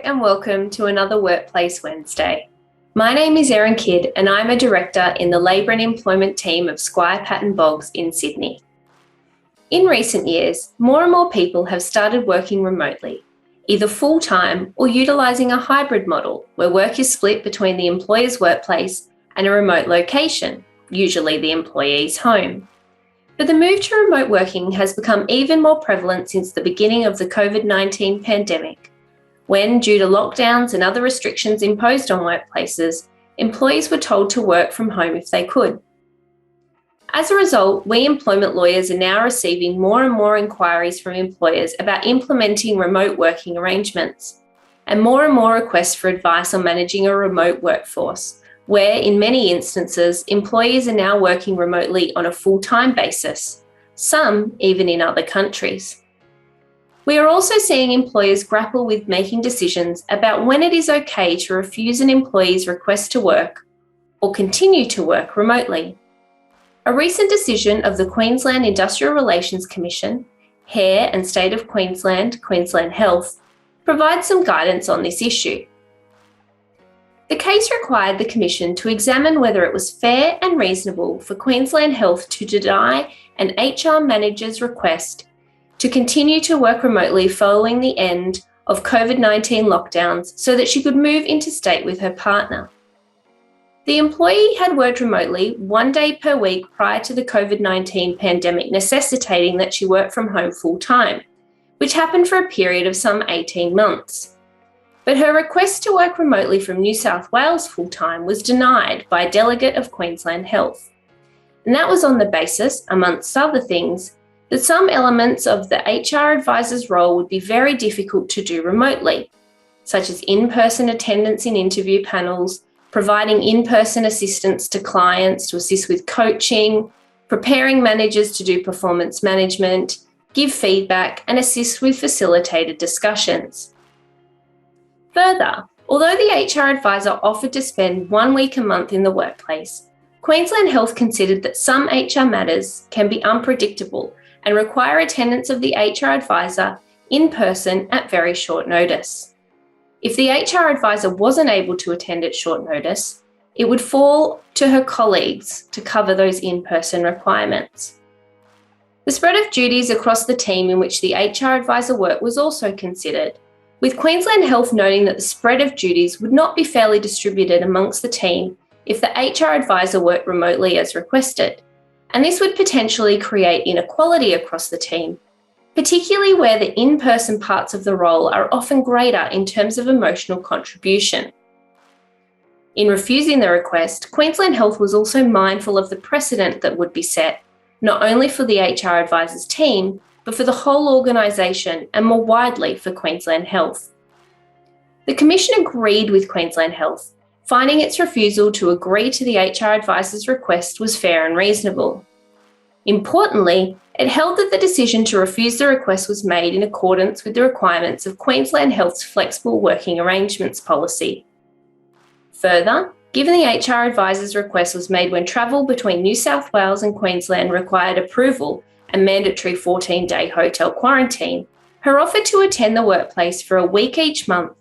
and welcome to another Workplace Wednesday. My name is Erin Kidd and I'm a Director in the Labour and Employment team of Squire Patton Boggs in Sydney. In recent years, more and more people have started working remotely, either full-time or utilising a hybrid model where work is split between the employer's workplace and a remote location, usually the employee's home. But the move to remote working has become even more prevalent since the beginning of the COVID-19 pandemic, when, due to lockdowns and other restrictions imposed on workplaces, employees were told to work from home if they could. As a result, we employment lawyers are now receiving more and more inquiries from employers about implementing remote working arrangements, and more requests for advice on managing a remote workforce, where, in many instances, employees are now working remotely on a full-time basis, some even in other countries. We are also seeing employers grapple with making decisions about when it is okay to refuse an employee's request to work or continue to work remotely. A recent decision of the Queensland Industrial Relations Commission, HARE and State of Queensland, Queensland Health, provides some guidance on this issue. The case required the Commission to examine whether it was fair and reasonable for Queensland Health to deny an HR manager's request to continue to work remotely following the end of COVID-19 lockdowns so that she could move interstate with her partner. The employee had worked remotely 1 day per week prior to the COVID-19 pandemic, necessitating that she work from home full-time, which happened for a period of some 18 months. But her request to work remotely from New South Wales full-time was denied by a delegate of Queensland Health. And that was on the basis, amongst other things, that some elements of the HR advisor's role would be very difficult to do remotely, such as in-person attendance in interview panels, providing in-person assistance to clients to assist with coaching, preparing managers to do performance management, give feedback, and assist with facilitated discussions. Further, although the HR advisor offered to spend 1 week a month in the workplace, Queensland Health considered that some HR matters can be unpredictable and require attendance of the HR advisor in person at very short notice. If the HR advisor wasn't able to attend at short notice, it would fall to her colleagues to cover those in-person requirements. The spread of duties across the team in which the HR advisor worked was also considered, with Queensland Health noting that the spread of duties would not be fairly distributed amongst the team if the HR advisor worked remotely as requested, and this would potentially create inequality across the team, particularly where the in-person parts of the role are often greater in terms of emotional contribution. In refusing the request, Queensland Health was also mindful of the precedent that would be set, not only for the HR advisor's team, but for the whole organisation and more widely for Queensland Health. The Commission agreed with Queensland Health, finding its refusal to agree to the HR advisor's request was fair and reasonable. Importantly, it held that the decision to refuse the request was made in accordance with the requirements of Queensland Health's flexible working arrangements policy. Further, given the HR advisor's request was made when travel between New South Wales and Queensland required approval and mandatory 14-day hotel quarantine, her offer to attend the workplace for a week each month,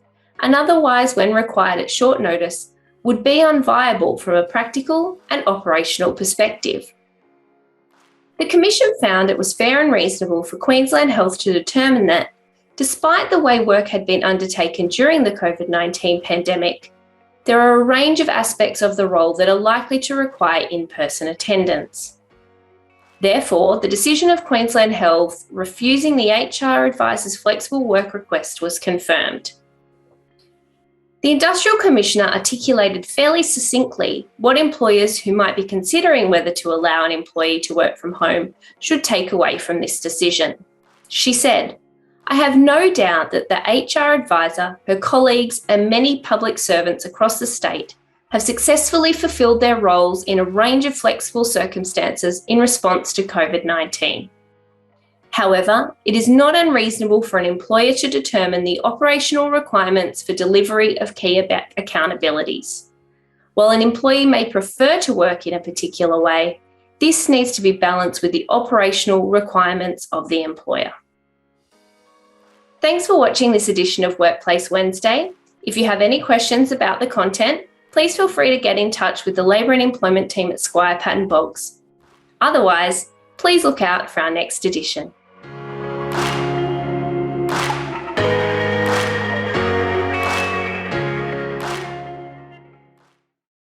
and otherwise when required at short notice, would be unviable from a practical and operational perspective. The Commission found it was fair and reasonable for Queensland Health to determine that, despite the way work had been undertaken during the COVID-19 pandemic, there are a range of aspects of the role that are likely to require in-person attendance. Therefore, the decision of Queensland Health refusing the HR advisor's flexible work request was confirmed. The Industrial Commissioner articulated fairly succinctly what employers who might be considering whether to allow an employee to work from home should take away from this decision. She said, "I have no doubt that the HR advisor, her colleagues, and many public servants across the state have successfully fulfilled their roles in a range of flexible circumstances in response to COVID-19. However, it is not unreasonable for an employer to determine the operational requirements for delivery of key accountabilities. While an employee may prefer to work in a particular way, this needs to be balanced with the operational requirements of the employer." Thanks for watching this edition of Workplace Wednesday. If you have any questions about the content, please feel free to get in touch with the Labour and Employment team at Squire Patton Boggs. Otherwise, please look out for our next edition.